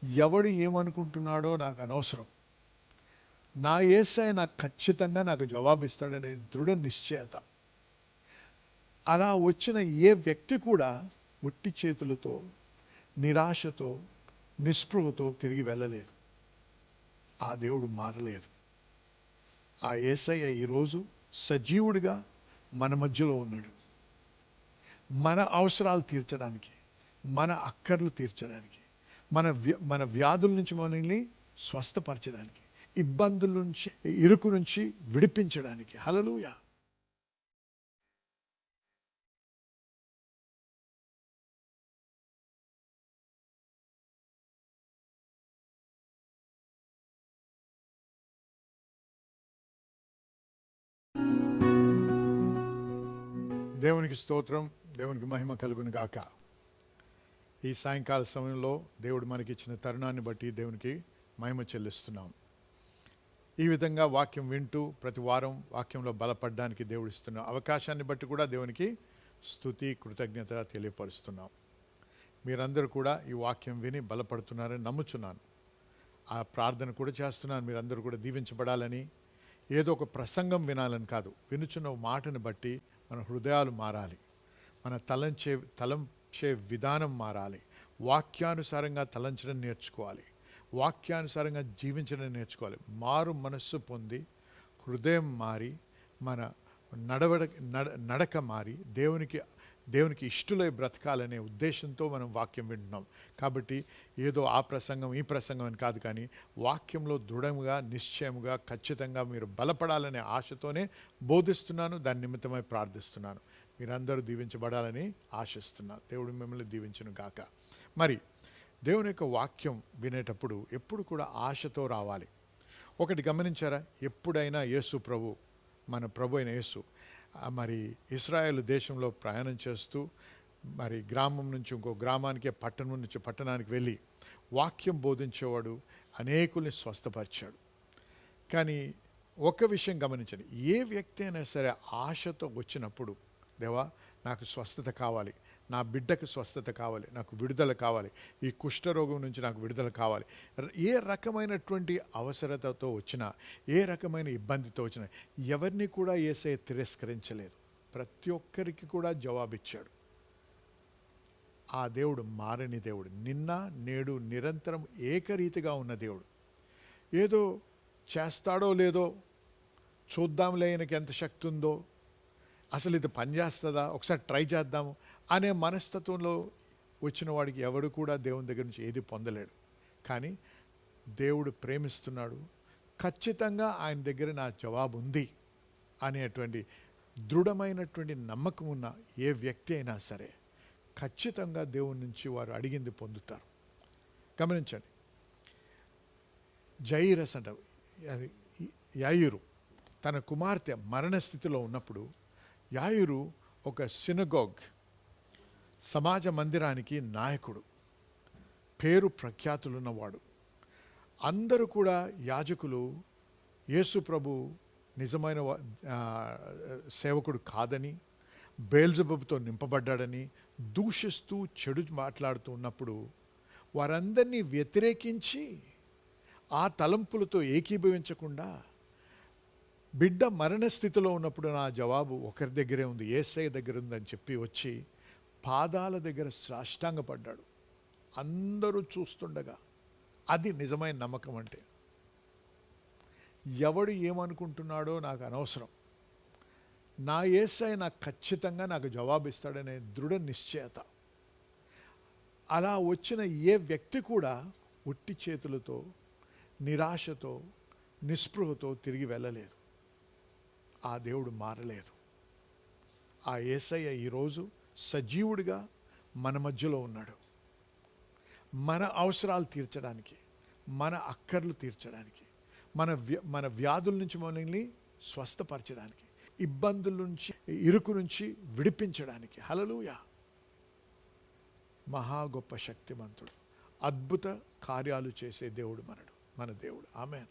ఎవడు ఏమనుకుంటున్నాడో నాకు అనవసరం. నా యేసయ్య నాకు ఖచ్చితంగా నాకు జవాబిస్తాడనే దృఢ నిశ్చయత. అలా వచ్చిన ఏ వ్యక్తి కూడా ఉట్టి చేతులతో, నిరాశతో, నిస్పృహతో తిరిగి వెళ్ళలేదు. ఆ దేవుడు మారలేదు. ఆ యేసయ్య ఈరోజు సజీవుడిగా మన మధ్యలో ఉన్నాడు. మన అవసరాలు తీర్చడానికి, మన అక్కర్లు తీర్చడానికి, మన వ్యాధుల నుంచి మనల్ని స్వస్థపరచడానికి, ఇబ్బందుల నుంచి, ఇరుకు నుంచి విడిపించడానికి. హల్లెలూయా. దేవునికి స్తోత్రం, దేవునికి మహిమ కలుగును గాక. ఈ సాయంకాల సమయంలో దేవుడు మనకిచ్చిన తరుణాన్ని బట్టి దేవునికి మహిమ చెల్లిస్తున్నాం. ఈ విధంగా వాక్యం వింటూ ప్రతి వారం వాక్యంలో బలపడడానికి దేవుడు ఇస్తున్న అవకాశాన్ని బట్టి కూడా దేవునికి స్తుతి కృతజ్ఞత తెలియపరుస్తున్నాం. మీరందరూ కూడా ఈ వాక్యం విని బలపడుతున్నారని నమ్ముచున్నాను. ఆ ప్రార్థన కూడా చేస్తున్నాను, మీరందరూ కూడా దీవించబడాలని. ఏదో ఒక ప్రసంగం వినాలని కాదు, వినుచున్న మాటను బట్టి మన హృదయాలు మారాలి, మన తలంచే విధానం మారాలి. వాక్యానుసారంగా తలంచడం నేర్చుకోవాలి, వాక్యానుసారంగా జీవించడం నేర్చుకోవాలి. మారు మనస్సు పొంది హృదయం మారి మన నడక మారి దేవునికి ఇష్టలై బ్రతకాలనే ఉద్దేశంతో మనం వాక్యం వింటున్నాం. కాబట్టి ఏదో ఆ ప్రసంగం ఈ ప్రసంగం అని కాదు, కానీ వాక్యంలో దృఢంగా నిశ్చయముగా ఖచ్చితంగా మీరు బలపడాలనే ఆశతోనే బోధిస్తున్నాను. దాని నిమిత్తమై ప్రార్థిస్తున్నాను. మీరందరూ దీవించబడాలని ఆశిస్తున్నాను. దేవుడు మిమ్మల్ని దీవించును గాక. మరి దేవుని యొక్క వాక్యం వినేటప్పుడు ఎప్పుడు కూడా ఆశతో రావాలి. ఒకటి గమనించారా? ఎప్పుడైనా యేసు ప్రభు, మన ప్రభు అయిన యేసు మరి ఇశ్రాయేలు దేశంలో ప్రయాణం చేస్తూ మరి గ్రామం నుంచి ఇంకో గ్రామానికి, పట్టణం నుంచి పట్టణానికి వెళ్ళి వాక్యం బోధించేవాడు, అనేకుల్ని స్వస్థపరిచాడు. కానీ ఒక విషయం గమనించండి, ఏ వ్యక్తి అయినా సరే ఆశతో వచ్చినప్పుడు, దేవా నాకు స్వస్థత కావాలి, నా బిడ్డకు స్వస్థత కావాలి, నాకు విడుదల కావాలి, ఈ కుష్ఠరోగం నుంచి నాకు విడుదల కావాలి, ఏ రకమైనటువంటి అవసరతతో వచ్చినా, ఏ రకమైన ఇబ్బందితో వచ్చినా ఎవరిని కూడా యేసయ్య తిరస్కరించలేదు. ప్రతి ఒక్కరికి కూడా జవాబిచ్చాడు. ఆ దేవుడు మారని దేవుడు, నిన్న నేడు నిరంతరం ఏకరీతిగా ఉన్న దేవుడు. ఏదో చేస్తాడో లేదో చూద్దాంలే, ఆయనకి ఎంత శక్తి ఉందో, అసలు ఇది పనిచేస్తుందా, ఒకసారి ట్రై చేద్దాము అనే మనస్తత్వంలో వచ్చిన వాడికి ఎవడు కూడా దేవుని దగ్గర నుంచి ఏది పొందలేడు. కానీ దేవుడు ప్రేమిస్తున్నాడు, ఖచ్చితంగా ఆయన దగ్గర నా జవాబు ఉంది అనేటువంటి దృఢమైనటువంటి నమ్మకం ఉన్న ఏ వ్యక్తి అయినా సరే ఖచ్చితంగా దేవుని నుంచి వారు అడిగింది పొందుతారు. గమనించండి, జైరస్ అంట, యాయిరు తన కుమార్తె మరణస్థితిలో ఉన్నప్పుడు, యాయిరు ఒక సినగోగ్, సమాజ మందిరానికి నాయకుడు, పేరు ప్రఖ్యాతులున్నవాడు. అందరూ కూడా యాజకులు యేసు ప్రభు నిజమైన సేవకుడు కాదని, బెల్జెబూబుతో నింపబడ్డాడని దూషిస్తూ చెడు మాట్లాడుతూ ఉన్నప్పుడు వారందరినీ వ్యతిరేకించి ఆ తలంపులతో ఏకీభవించకుండా, బిడ్డ మరణస్థితిలో ఉన్నప్పుడు నా జవాబు ఒకరి దగ్గరే ఉంది, యేసయ్య దగ్గర ఉందని చెప్పి వచ్చి పాదాల దగ్గర సాష్టాంగపడ్డాడు, అందరూ చూస్తుండగా. అది నిజమైన నమ్మకం అంటే. ఎవడు ఏమనుకుంటున్నాడో నాకు అనవసరం, నా యేసయ్య నాకు ఖచ్చితంగా నాకు జవాబిస్తాడనే దృఢ నిశ్చయత. అలా వచ్చిన ఏ వ్యక్తి కూడా ఉట్టి చేతులతో, నిరాశతో, నిస్పృహతో తిరిగి వెళ్ళలేదు. ఆ దేవుడు మారలేదు. ఆ యేసయ్య ఈరోజు సజీవుడిగా మన మధ్యలో ఉన్నాడు. మన అవసరాలు తీర్చడానికి, మన అక్కర్లు తీర్చడానికి, మన వ్యాధుల నుంచి మనల్ని స్వస్థపరచడానికి, ఇబ్బందుల నుంచి, ఇరుకు నుంచి విడిపించడానికి. హల్లెలూయా. మహా గొప్ప శక్తిమంతుడు, అద్భుత కార్యాలు చేసే దేవుడు మన దేవుడు. ఆమేన్.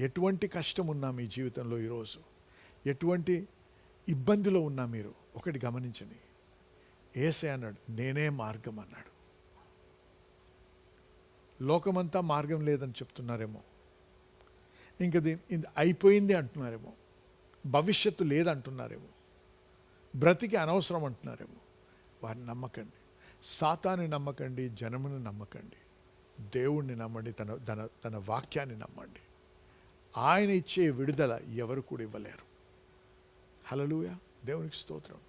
ఎటువంటి కష్టం ఉన్నా మీ జీవితంలో ఈరోజు, ఎటువంటి ఇబ్బందిలో ఉన్నా మీరు ఒకటి గమనించండి, యేసయ్య అన్నాడు నేనే మార్గం అన్నాడు. లోకమంతా మార్గం లేదని చెప్తున్నారేమో, ఇంకా ఇది అయిపోయింది అంటున్నారేమో, భవిష్యత్తు లేదంటున్నారేమో, బ్రతికి అనవసరం అంటున్నారేమో. వారిని నమ్మకండి, సాతాన్ని నమ్మకండి, జనమును నమ్మకండి, దేవుణ్ణి నమ్మండి, తన తన తన వాక్యాన్ని నమ్మండి. ఆయన ఇచ్చే విడుదల ఎవరు కూడా ఇవ్వలేరు. హల్లెలూయా, దేవునికి స్తోత్రం.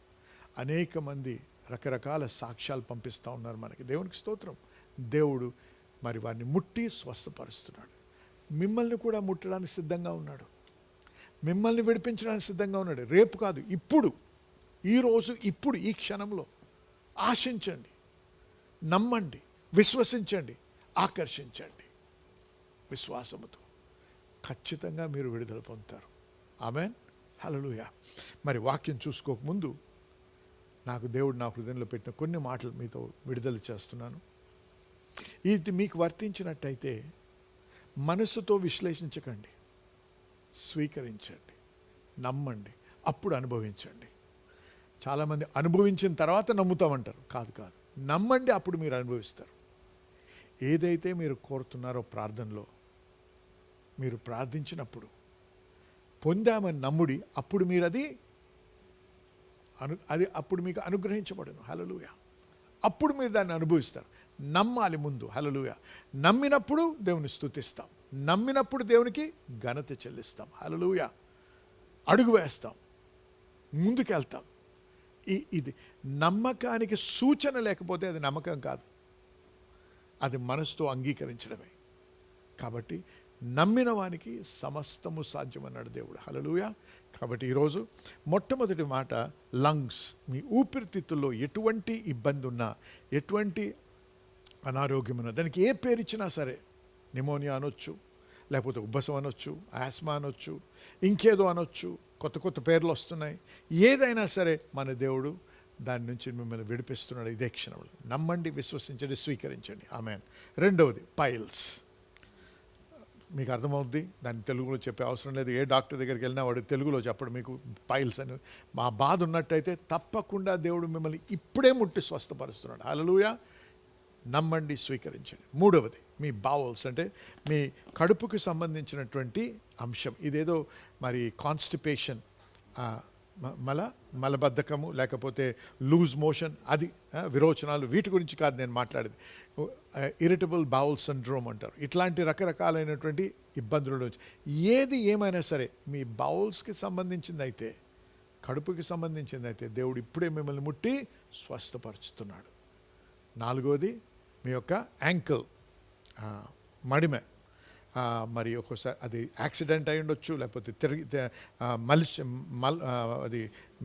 అనేక మంది రకరకాల సాక్ష్యాలు పంపిస్తూ ఉన్నారు మనకి, దేవునికి స్తోత్రం. దేవుడు మరి వారిని ముట్టి స్వస్థపరుస్తున్నాడు. మిమ్మల్ని కూడా ముట్టడానికి సిద్ధంగా ఉన్నాడు, మిమ్మల్ని విడిపించడానికి సిద్ధంగా ఉన్నాడు. రేపు కాదు, ఇప్పుడు, ఈరోజు, ఇప్పుడు, ఈ క్షణంలో ఆశించండి, నమ్మండి, విశ్వసించండి, ఆకర్షించండి. విశ్వాసముతో ఖచ్చితంగా మీరు విడుదల పొందుతారు. ఆమేన్, హల్లెలూయా. మరి వాక్యం చూసుకోకముందు నాకు దేవుడు నా హృదయంలో పెట్టిన కొన్ని మాటలు మీతో విడుదల చేస్తున్నాను. ఇది మీకు వర్తించినట్టయితే మనసుతో విశ్లేషించకండి, స్వీకరించండి, నమ్మండి, అప్పుడు అనుభవించండి. చాలామంది అనుభవించిన తర్వాత నమ్ముతామంటారు. కాదు కాదు, నమ్మండి, అప్పుడు మీరు అనుభవిస్తారు. ఏదైతే మీరు కోరుతున్నారో ప్రార్థనలో, మీరు ప్రార్థించినప్పుడు పొందామని నమ్ముడి, అప్పుడు మీరు అది అప్పుడు మీకు అనుగ్రహించబడును. హల్లెలూయా. అప్పుడు మీరు దాన్ని అనుభవిస్తారు. నమ్మాలి ముందు. హల్లెలూయా. నమ్మినప్పుడు దేవుని స్తుతిస్తాం, నమ్మినప్పుడు దేవునికి ఘనత చెల్లిస్తాం. హల్లెలూయా. అడుగు వేస్తాం, ముందుకెళ్తాం. ఇది నమ్మకానికి సూచన లేకపోతే అది నమ్మకం కాదు, అది మనసుతో అంగీకరించడమే. కాబట్టి నమ్మిన వానికి సమస్తము సాధ్యమన్నాడు దేవుడు. హల్లెలూయా. కాబట్టి ఈరోజు మొట్టమొదటి మాట, లంగ్స్. మీ ఊపిరితిత్తుల్లో ఎటువంటి ఇబ్బంది ఉన్నా, ఎటువంటి అనారోగ్యం ఉన్నా, దానికి ఏ పేరు ఇచ్చినా సరే, నిమోనియా అనొచ్చు, లేకపోతే ఉబ్బసం అనొచ్చు, ఆస్మా అనొచ్చు, ఇంకేదో అనొచ్చు, కొత్త కొత్త పేర్లు వస్తున్నాయి. ఏదైనా సరే మన దేవుడు దాని నుంచి మిమ్మల్ని విడిపిస్తున్నాడు ఇదే క్షణంలో. నమ్మండి, విశ్వసించండి, స్వీకరించండి. ఆమేన్. రెండవది పైల్స్. మీకు అర్థమవుద్ది, దాన్ని తెలుగులో చెప్పే అవసరం లేదు. ఏ డాక్టర్ దగ్గరికి వెళ్ళినా వాడు తెలుగులో చెప్పడు మీకు పైల్స్ అని. మా బాధ ఉన్నట్టయితే తప్పకుండా దేవుడు మిమ్మల్ని ఇప్పుడే ముట్టి స్వస్థపరుస్తున్నాడు. హల్లెలూయా. నమ్మండి, స్వీకరించండి. మూడవది మీ బావల్స్, అంటే మీ కడుపుకి సంబంధించినటువంటి అంశం. ఇదేదో మరి కాన్స్టిపేషన్, మలబద్ధకము, లేకపోతే లూజ్ మోషన్, అది విరోచనాలు, వీటి గురించి కాదు నేను మాట్లాడేది. ఇరిటబుల్ బౌల్ సిండ్రోమ్ అంటారు. ఇట్లాంటి రకరకాలైనటువంటి ఇబ్బందులు ఏది ఏమైనా సరే మీ బౌల్స్కి సంబంధించింది అయితే, కడుపుకి సంబంధించింది అయితే, దేవుడు ఇప్పుడే మిమ్మల్ని ముట్టి స్వస్థపరుచుతున్నాడు. నాలుగోది మీ యొక్క యాంకిల్, మడిమె. మరి ఒక్కోసారి అది యాక్సిడెంట్ అయి ఉండొచ్చు, లేకపోతే అది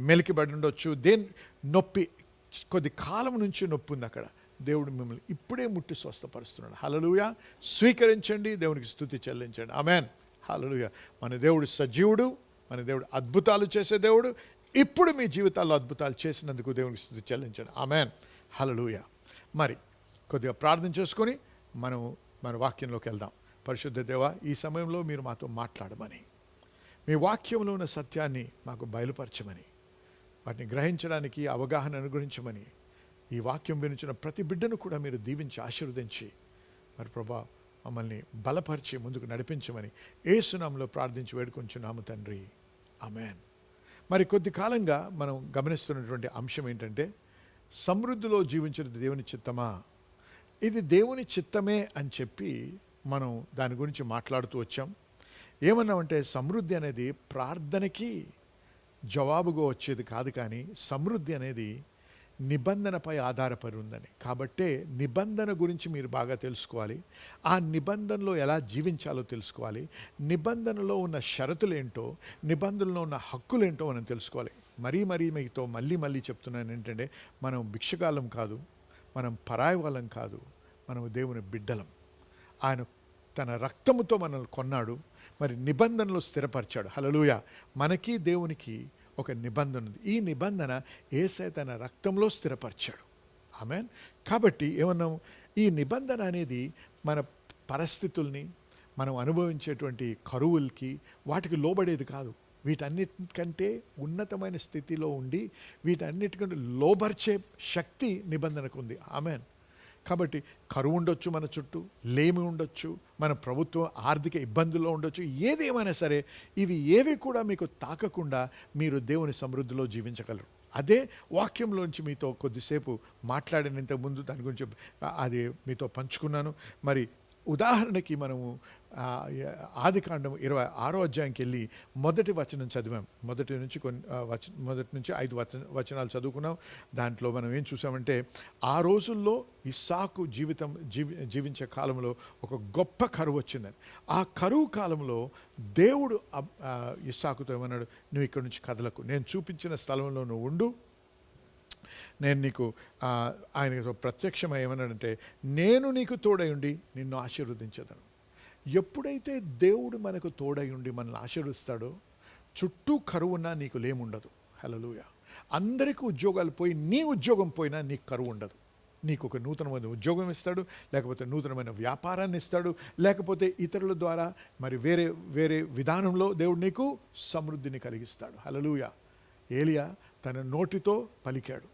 మెలికిబడి ఉండొచ్చు. నొప్పి, కొద్ది కాలం నుంచి నొప్పి ఉంది అక్కడ, దేవుడు మిమ్మల్ని ఇప్పుడే ముట్టి స్వస్థపరుస్తున్నాడు. హల్లెలూయా. స్వీకరించండి, దేవునికి స్తుతి చెల్లించండి. ఆమేన్, హల్లెలూయా. మన దేవుడు సజీవుడు, మన దేవుడు అద్భుతాలు చేసే దేవుడు. ఇప్పుడు మీ జీవితాల్లో అద్భుతాలు చేసినందుకు దేవునికి స్తుతి చెల్లించండి. ఆమేన్, హల్లెలూయా. మరి కొద్దిగా ప్రార్థన చేసుకొని మన వాక్యంలోకి వెళ్దాం. పరిశుద్ధ దేవా, ఈ సమయంలో మీరు మాతో మాట్లాడమని, మీ వాక్యంలో ఉన్న సత్యాన్ని మాకు బయలుపరచమని, వాటిని గ్రహించడానికి అవగాహన అనుగ్రహించమని, ఈ వాక్యం వినిచిన ప్రతి బిడ్డను కూడా మీరు దీవించి ఆశీర్వదించి, మరి ప్రభా మమ్మల్ని బలపరిచి ముందుకు నడిపించమని యేసు నామములో ప్రార్థించి వేడుకొంచున్నాము తండ్రి. ఆమేన్. మరి కొద్ది కాలంగా మనం గమనిస్తున్నటువంటి అంశం ఏంటంటే, సమృద్ధిలో జీవించేది దేవుని చిత్తమా? ఇది దేవుని చిత్తమే అని చెప్పి మనం దాని గురించి మాట్లాడుతూ వచ్చాం. ఏమన్నామంటే, సమృద్ధి అనేది ప్రార్థనకి జవాబుగా వచ్చేది కాదు, కానీ సమృద్ధి అనేది నిబంధనపై ఆధారపడి ఉందని. కాబట్టే నిబంధన గురించి మీరు బాగా తెలుసుకోవాలి, ఆ నిబంధనలో ఎలా జీవించాలో తెలుసుకోవాలి, నిబంధనలో ఉన్న షరతులేంటో, నిబంధనలో ఉన్న హక్కులేంటో మనం తెలుసుకోవాలి. మరీ మీతో మళ్ళీ చెప్తున్నాను ఏంటంటే, మనం భిక్షగాలం కాదు, మనం పరాయి వాళ్ళం కాదు, మనం దేవుని బిడ్డలం. ఆయన తన రక్తముతో మనల్ని కొన్నాడు, మరి నిబంధనలు స్థిరపరిచాడు. హల్లెలూయా. మనకి దేవునికి ఒక నిబంధన ఉంది. ఈ నిబంధన యేసయ్య తన రక్తంలో స్థిరపరిచాడు. ఆమేన్. కాబట్టి ఏమన్నాం, ఈ నిబంధన అనేది మన పరిస్థితుల్ని, మనం అనుభవించేటువంటి కరువులకి, వాటికి లోబడేది కాదు. వీటన్నిటికంటే ఉన్నతమైన స్థితిలో ఉండి వీటన్నిటికంటే లోబర్చే శక్తి నిబంధనకు ఉంది. ఆమేన్. కాబట్టి కరువు ఉండొచ్చు, మన చుట్టూ లేమి ఉండొచ్చు, మన ప్రభుత్వం ఆర్థిక ఇబ్బందుల్లో ఉండొచ్చు, ఏదేమైనా సరే ఇవి ఏవి కూడా మీకు తాకకుండా మీరు దేవుని సమృద్ధిలో జీవించగలరు. అదే వాక్యంలోంచి మీతో కొద్దిసేపు మాట్లాడిన ఇంతకుముందు దాని గురించి అది మీతో పంచుకున్నాను. మరి ఉదాహరణకి మనము ఆదికాండం 26వ అధ్యాయంకి వెళ్ళి మొదటి వచనం చదివాం. మొదటి నుంచి 5 వచనాలు చదువుకున్నాం. దాంట్లో మనం ఏం చూసామంటే, ఆ రోజుల్లో ఇస్సాకు జీవించే కాలంలో ఒక గొప్ప కరువు వచ్చిందని. ఆ కరువు కాలంలో దేవుడు ఇస్సాకుతో ఏమన్నాడు, నువ్వు ఇక్కడి నుంచి కదలకు, నేను చూపించిన స్థలంలో నువ్వు ఉండు, నేను నీకు ఆయనతో ప్రత్యక్షమై ఏమన్నాడంటే, నేను నీకు తోడై ఉండి నిన్ను ఆశీర్వదించదను. ఎప్పుడైతే దేవుడు మనకు తోడై ఉండి మనల్ని ఆశీర్వదిస్తాడో, చుట్టూ కరువున్నా నీకు లేముండదు. హల్లెలూయా. అందరికీ ఉద్యోగాలు పోయి నీ ఉద్యోగం పోయినా నీకు కరువు ఉండదు. నీకు ఒక నూతనమైన ఉద్యోగం ఇస్తాడు, లేకపోతే నూతనమైన వ్యాపారాన్ని ఇస్తాడు, లేకపోతే ఇతరుల ద్వారా మరి వేరే వేరే విధానంలో దేవుడు నీకు సమృద్ధిని కలిగిస్తాడు. హల్లెలూయా. ఏలియా తన నోటితో పలికాడు,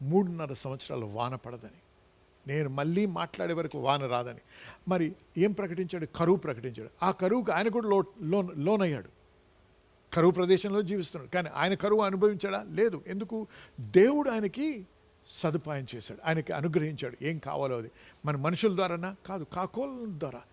3.5 సంవత్సరాలు వాన పడదని, నేను మళ్ళీ మాట్లాడే వరకు వాన రాదని. మరి ఏం ప్రకటించాడు? కరువు ప్రకటించాడు. ఆ కరువుకు ఆయన కూడా లోనయ్యాడు. కరువు ప్రదేశంలో జీవిస్తున్నాడు, కానీ ఆయన కరువు అనుభవించాడా? లేదు. ఎందుకు? దేవుడు ఆయనకి సదుపాయం చేశాడు, ఆయనకి అనుగ్రహించాడు. ఏం కావాలో అది. మన మనుషుల ద్వారానా? కాదు, కాకోల ద్వారా.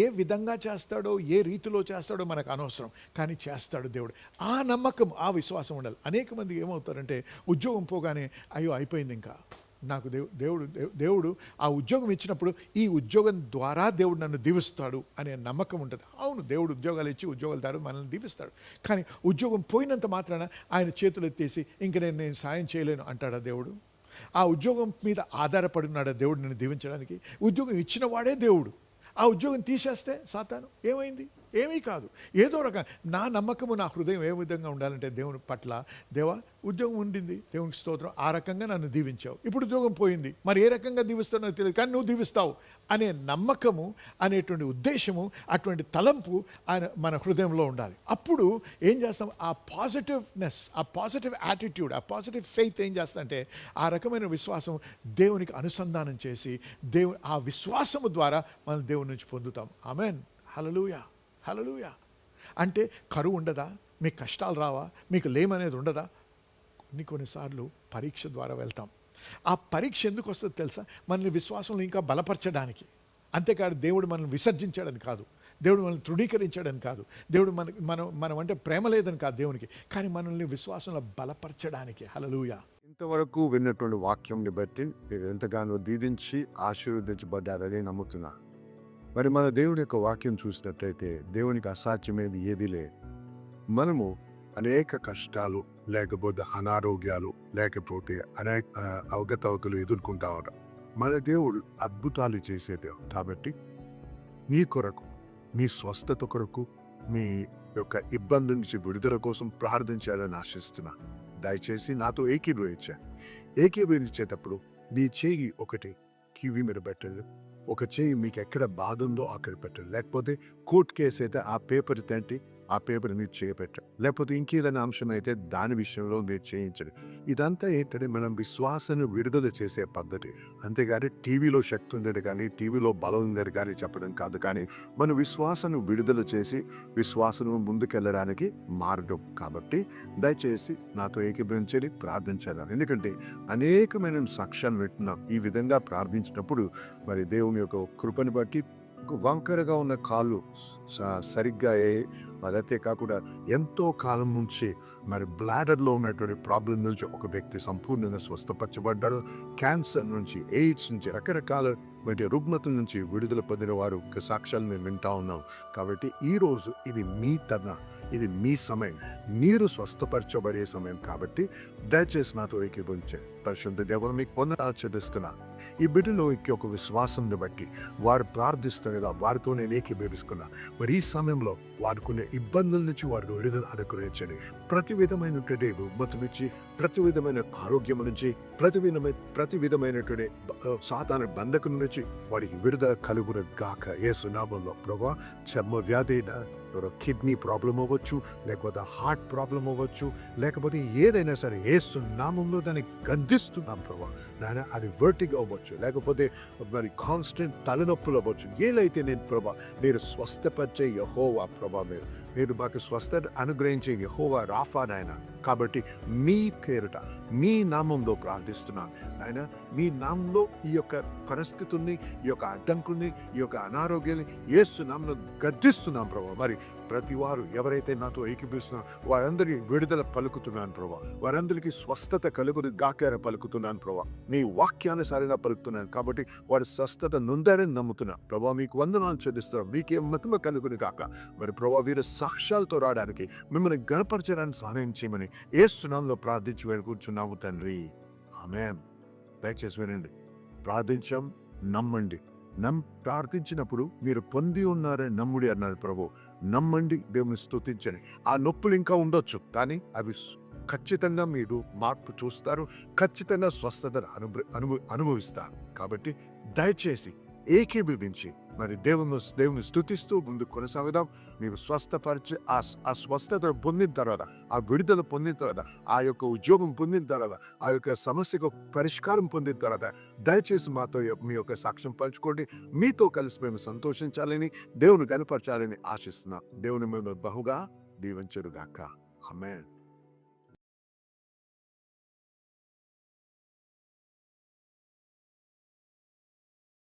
ఏ విధంగా చేస్తాడో, ఏ రీతిలో చేస్తాడో మనకు అనవసరం, కానీ చేస్తాడు దేవుడు. ఆ నమ్మకం, ఆ విశ్వాసం ఉండాలి. అనేక మంది ఏమవుతారంటే, ఉద్యోగం పోగానే అయ్యో అయిపోయింది, ఇంకా నాకు దేవుడు ఆ ఉద్యోగం ఇచ్చినప్పుడు ఈ ఉద్యోగం ద్వారా దేవుడు నన్ను దీవిస్తాడు అనే నమ్మకం ఉంటుంది. అవును, దేవుడు ఉద్యోగాలు ఇచ్చి ఉద్యోగాల ద్వారా మనల్ని దీవిస్తాడు. కానీ ఉద్యోగం పోయినంత మాత్రాన ఆయన చేతులు ఎత్తేసి ఇంక నేను సాయం చేయలేను అంటాడా దేవుడు? ఆ ఉద్యోగం మీద ఆధారపడి ఉన్నాడా దేవుడు నిన్ను దీవించడానికి? ఉద్యోగం ఇచ్చిన వాడే దేవుడు. ఆ ఉద్యోగం తీసేస్తే సాతాను ఏమైంది? ఏమీ కాదు. ఏదో రకం నా నమ్మకము, నా హృదయం ఏ విధంగా ఉండాలంటే దేవుని పట్ల, దేవా ఉద్యోగం ఉండింది, దేవునికి స్తోత్రం, ఆ రకంగా నన్ను దీవించావు, ఇప్పుడు ఉద్యోగం పోయింది, మరి ఏ రకంగా దీవిస్తావు నాకు తెలియదు, కానీ నువ్వు దీవిస్తావు అనే నమ్మకము, అనేటువంటి ఉద్దేశము, అటువంటి తలంపు ఆయన మన హృదయంలో ఉండాలి. అప్పుడు ఏం చేస్తాం? ఆ పాజిటివ్నెస్, ఆ పాజిటివ్ యాటిట్యూడ్, ఆ పాజిటివ్ ఫెయిత్ ఏం చేస్తామంటే, ఆ రకమైన విశ్వాసం దేవునికి అనుసంధానం చేసి ఆ విశ్వాసము ద్వారా మనం దేవుని నుంచి పొందుతాం. ఆమేన్. హల్లెలూయా. హల్లెలూయా. అంటే కరువు ఉండదా? మీకు కష్టాలు రావా? మీకు లేమనేది ఉండదా? కొన్నిసార్లు పరీక్ష ద్వారా వెళ్తాం. ఆ పరీక్ష ఎందుకు వస్తుందో తెలుసా? మనల్ని విశ్వాసంలో ఇంకా బలపరచడానికి. అంతేకాదు దేవుడు మనల్ని విసర్జించాడని కాదు, దేవుడు మనల్ని తృణీకరించాడని కాదు, దేవుడు మనం అంటే ప్రేమ లేదని కాదు దేవునికి, కానీ మనల్ని విశ్వాసంలో బలపరచడానికి. హల్లెలూయా. ఇంతవరకు విన్నటువంటి వాక్యంని బట్టి మీరు ఎంతగానో దీవించి ఆశీర్వదించబడ్డారని నమ్ముతున్నా. మరి మన దేవుడి యొక్క వాక్యం చూసినట్లయితే దేవునికి అసాధ్యమేది ఏది లేదు. మనము అనేక కష్టాలు, లేకపోతే అనారోగ్యాలు, లేకపోతే అనేక అవగతవకలు ఎదుర్కొంటా ఉంటాం. మన దేవుడు అద్భుతాలు చేసే దేవుడు. కాబట్టి మీ కొరకు, మీ స్వస్థత కొరకు, మీ యొక్క ఇబ్బంది నుంచి విడుదల కోసం ప్రార్థించాలని ఆశిస్తున్నా. దయచేసి నాతో ఏకీభవించేటప్పుడు మీ చేయి ఒకటి కివి మీద పెట్టండి, ఒక చేయి మీకు ఎక్కడ బాధ ఉందో అక్కడ పెట్టండి. లేకపోతే కోర్టు కేసు అయితే ఆ పేపర్ తంటి ఆ పేపర్ మీరు చేయపెట్టండి. లేకపోతే ఇంకేదైనా అంశం అయితే దాని విషయంలో మీరు చేయించండి. ఇదంతా ఏంటంటే మనం విశ్వాసాన్ని విడుదల చేసే పద్ధతి. అంతేగాని టీవీలో శక్తి ఉందని కానీ, టీవీలో బలం ఉందని కానీ చెప్పడం కాదు, కానీ మన విశ్వాసాన్ని విడుదల చేసి విశ్వాసం ముందుకెళ్ళడానికి మార్గం. కాబట్టి దయచేసి నాతో ఏకీభవించని ప్రార్థించాలి. ఎందుకంటే అనేకమైన సాక్ష్యాలు వింటున్నాం. ఈ విధంగా ప్రార్థించినప్పుడు మరి దేవుని యొక్క కృపను బట్టి వంకరగా ఉన్న కాళ్ళు సరిగ్గా అదైతే కాకుండా ఎంతో కాలం నుంచి మరి బ్లాడర్లో ఉన్నటువంటి ప్రాబ్లం నుంచి ఒక వ్యక్తి సంపూర్ణంగా స్వస్థపరచబడ్డాడు. క్యాన్సర్ నుంచి, ఎయిడ్స్ నుంచి, రకరకాల రుగ్మతల నుంచి విడుదల పొందిన వారు సాక్ష్యాలు మేము వింటా ఉన్నాం. కాబట్టి ఈరోజు ఇది మీ తన, ఇది మీ సమయం, మీరు స్వస్థపరచబడే సమయం. కాబట్టి దయచేసి నాతో ఏకీభవించే పరిశుద్ధ దేవుడు మీకు పొందనాలు చెల్లిస్తున్నా. ఈ బిడ్డలో ఒక విశ్వాసాన్ని బట్టి వారు ప్రార్థిస్తున్నదా వారితో నేను ఏకీభవిస్తున్నా. మరి ఈ సమయంలో వారుకునే ఇబ్బందుల నుంచి వారికి విడుదల అనుగ్రహించండి. ప్రతి విధమైనటువంటి రుగ్మత నుంచి, ప్రతి విధమైన ఆరోగ్యం నుంచి, ప్రతి విధమైనటువంటి సాతాను బంధకం నుంచి వారికి విడుదల కలుగును గాక. యేసు నామములో ప్రభువా, చర్మ వ్యాధి కిడ్నీ ప్రాబ్లం అవ్వచ్చు, లేకపోతే హార్ట్ ప్రాబ్లం అవ్వచ్చు, లేకపోతే ఏదైనా సరే యేసు నామంలో దాన్ని గద్దిస్తున్నాం ప్రభా. నాయన అది వర్టిగ్ అవ్వచ్చు, లేకపోతే మరి కాన్స్టెంట్ తలనొప్పులు అవ్వచ్చు, ఏదైతే నేను ప్రభా మీరు స్వస్థపరిచే యెహోవా ప్రభా, మీరు మాకు స్వస్థత అనుగ్రహించే యెహోవా రాఫా నాయన. కాబట్టి మీ పేరుట మీ నామంలో ప్రార్థిస్తున్నాను ఆయన. మీ నామంలో ఈ యొక్క పరిస్థితుల్ని, ఈ యొక్క అడ్డంకుల్ని, ఈ యొక్క అనారోగ్యాన్ని యేసు నామంలో గద్దిస్తున్నాం ప్రభా. మరి ప్రతి వారు ఎవరైతే నాతో ఏకీపిస్తున్నారో వారందరికీ విడుదల పలుకుతున్నాను ప్రభా. వారందరికీ స్వస్థత కలుగుని గాకార పలుకుతున్నాను ప్రభా. మీ వాక్యానుసారంగా పలుకుతున్నాను కాబట్టి వారి స్వస్థత నొందారని నమ్ముతున్నా ప్రభా. మీకు వందనాలు చెల్లిస్తున్నాం. మీకే మహిమ కలుగుని గాక. మరి ప్రభా వీరు సాక్ష్యాలతో రావడానికి, మిమ్మల్ని గణపరచడానికి సహాయం చేయమని యేసు నామములో ప్రార్థించి వేడుకుంటున్నాము తండ్రి. ఆమేన్. దయచేసి వినండి. ప్రార్థించాం, నమ్మండి. ప్రార్థించినప్పుడు మీరు పొంది ఉన్నారని నమ్ముడి అన్నారు ప్రభు. నమ్మండి, దేవుని స్తుతించండి. ఆ నొప్పులు ఇంకా ఉండొచ్చు, కానీ అవి ఖచ్చితంగా మీరు మార్పు చూస్తారు. ఖచ్చితంగా స్వస్థతను అనుభవిస్తారు. కాబట్టి దయచేసి ఏకీభవించి మరి దేవుని స్తుతిస్తూ ముందు కొనసాగుదాం. మీరు స్వస్థపరిచి ఆ స్వస్థత పొందిన తర్వాత, ఆ విడుదల పొందిన తర్వాత, ఆ యొక్క ఉద్యోగం పొందిన తర్వాత, ఆ యొక్క సమస్యకు పరిష్కారం పొందిన తర్వాత దయచేసి మాతో మీ యొక్క సాక్ష్యం పంచుకోండి. మీతో కలిసి మేము సంతోషించాలని, దేవుని కనపరచాలని ఆశిస్తున్నాం. దేవుని మేము బహుగా దీవించుగాక. ఆమేన్.